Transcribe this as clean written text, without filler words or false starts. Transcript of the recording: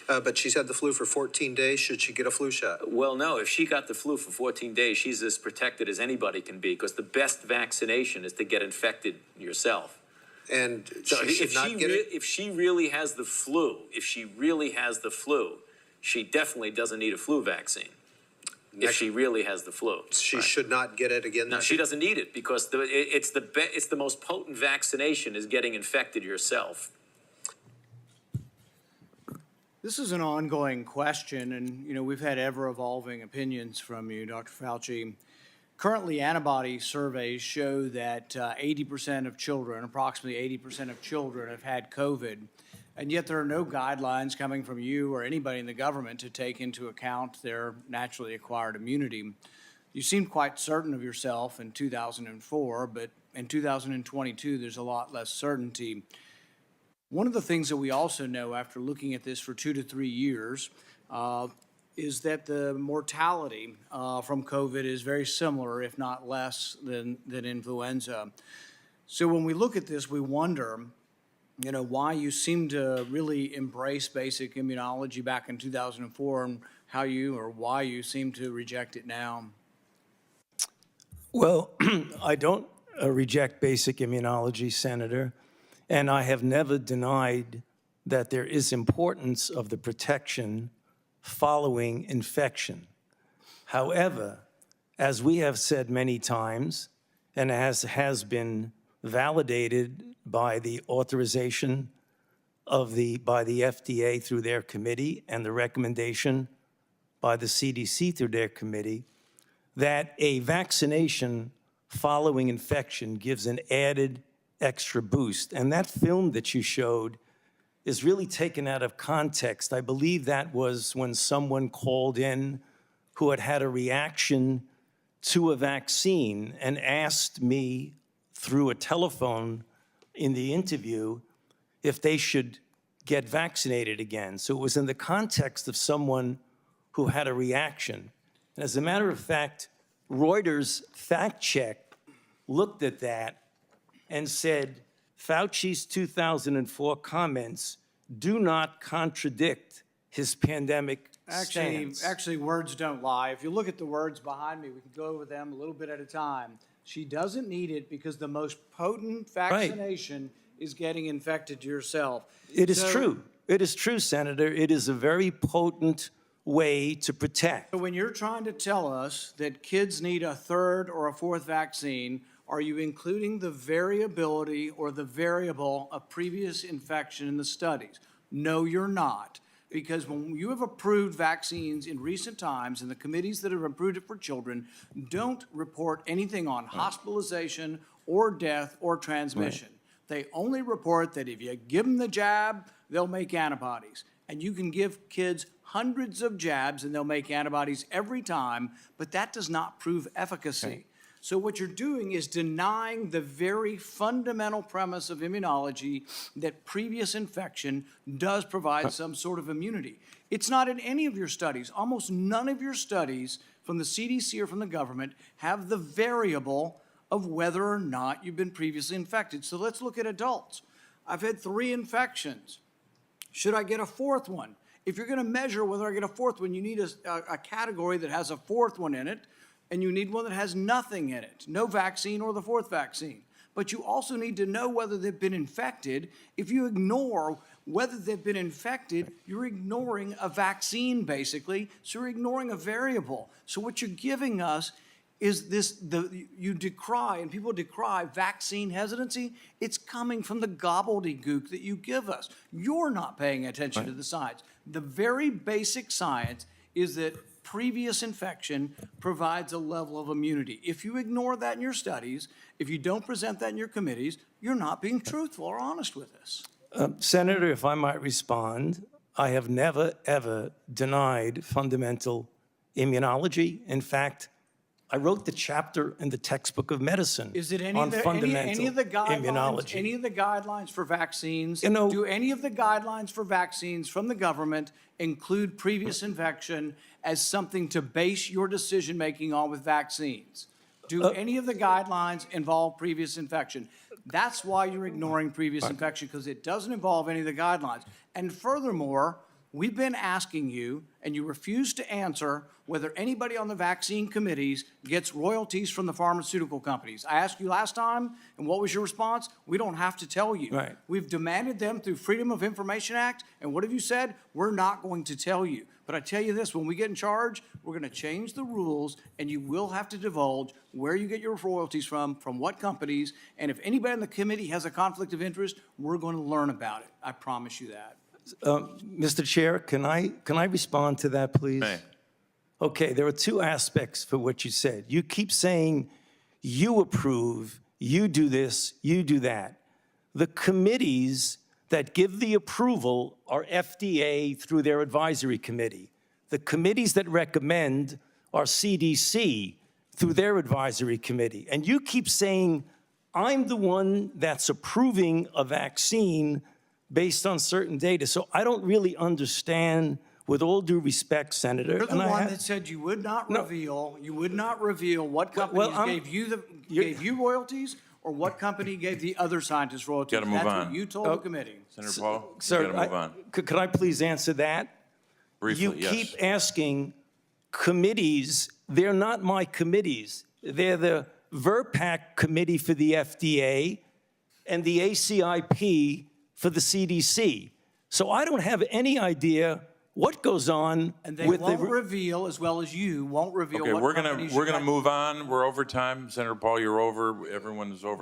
But she's had the flu for 14 days. Should she get a flu shot? Well, no, if she got the flu for 14 days, she's as protected as anybody can be, because the best vaccination is to get infected yourself. And So she should not get it? if she really has the flu, she definitely doesn't need a flu vaccine. If she really has the flu. She should not get it again? No, she doesn't need it, because it's the most potent vaccination is getting infected yourself. This is an ongoing question, and we've had ever-evolving opinions from you, Dr. Fauci. Currently, antibody surveys show that 80% of children, approximately 80% of children, have had COVID, and yet there are no guidelines coming from you or anybody in the government to take into account their naturally acquired immunity. You seemed quite certain of yourself in 2004, but in 2022, there's a lot less certainty. One of the things that we also know after looking at this for 2 to 3 years is that the mortality from COVID is very similar, if not less, than influenza. So when we look at this, we wonder, why you seem to really embrace basic immunology back in 2004 and why you seem to reject it now. Well, I don't reject basic immunology, Senator. And I have never denied that there is importance of the protection following infection. However, as we have said many times, and as has been validated by the authorization by the FDA through their committee and the recommendation by the CDC through their committee, that a vaccination following infection gives an added extra boost. And that film that you showed is really taken out of context. I believe that was when someone called in who had had a reaction to a vaccine and asked me through a telephone in the interview if they should get vaccinated again. So it was in the context of someone who had a reaction. And as a matter of fact, Reuters fact check looked at that and said, Fauci's 2004 comments do not contradict his pandemic stance. Actually, words don't lie. If you look at the words behind me, we can go over them a little bit at a time. She doesn't need it because the most potent vaccination is getting infected yourself. It is true. It is true, Senator. It is a very potent way to protect. So when you're trying to tell us that kids need a third or a fourth vaccine, are you including the variability or the variable of previous infection in the studies? No, you're not. Because when you have approved vaccines in recent times, and the committees that have approved it for children don't report anything on hospitalization or death or transmission. They only report that if you give them the jab, they'll make antibodies. And you can give kids hundreds of jabs and they'll make antibodies every time, but that does not prove efficacy. So what you're doing is denying the very fundamental premise of immunology that previous infection does provide some sort of immunity. It's not in any of your studies. Almost none of your studies from the CDC or from the government have the variable of whether or not you've been previously infected. So let's look at adults. I've had 3 infections. Should I get a 4th one? If you're going to measure whether I get a 4th one, you need a category that has a 4th one in it, and you need one that has nothing in it, no vaccine or the 4th vaccine. But you also need to know whether they've been infected. If you ignore whether they've been infected, you're ignoring a vaccine, basically, so you're ignoring a variable. So what you're giving us is this, you decry, and people decry vaccine hesitancy. It's coming from the gobbledygook that you give us. You're not paying attention to the science. The very basic science is that previous infection provides a level of immunity. If you ignore that in your studies, if you don't present that in your committees, you're not being truthful or honest with us. Senator, if I might respond, I have never, ever denied fundamental immunology. In fact, I wrote the chapter in the textbook of medicine on fundamental immunology. Any of the guidelines for vaccines, do any of the guidelines for vaccines from the government include previous infection as something to base your decision-making on with vaccines? Do any of the guidelines involve previous infection? That's why you're ignoring previous infection, because it doesn't involve any of the guidelines. And furthermore, We've been asking you, and you refuse to answer, whether anybody on the vaccine committees gets royalties from the pharmaceutical companies. I asked you last time, and what was your response? We don't have to tell you. Right. We've demanded them through Freedom of Information Act, and what have you said? We're not going to tell you. But I tell you this, when we get in charge, we're going to change the rules, and you will have to divulge where you get your royalties from what companies, and if anybody in the committee has a conflict of interest, we're going to learn about it. I promise you that. Mr. Chair, can I respond to that, please? May. Okay, there are two aspects for what you said. You keep saying you approve, you do this, you do that. The committees that give the approval are FDA through their advisory committee. The committees that recommend are CDC through their advisory committee. And you keep saying, I'm the one that's approving a vaccine based on certain data. So I don't really understand, with all due respect, Senator. You're the one that said you would not reveal what companies gave you royalties or what company gave the other scientists royalties. Gotta move That's on. what you told the committee. Senator Paul, you Sir, gotta move on. could I please answer that? Briefly, You yes. keep asking committees, they're not my committees. They're the VRPAC committee for the FDA and the ACIP for the CDC. So I don't have any idea what goes on And they with won't the... reveal, as well as you won't reveal Okay, what we're companies gonna you got. move on. We're over time. Senator Paul, you're over. Everyone is over.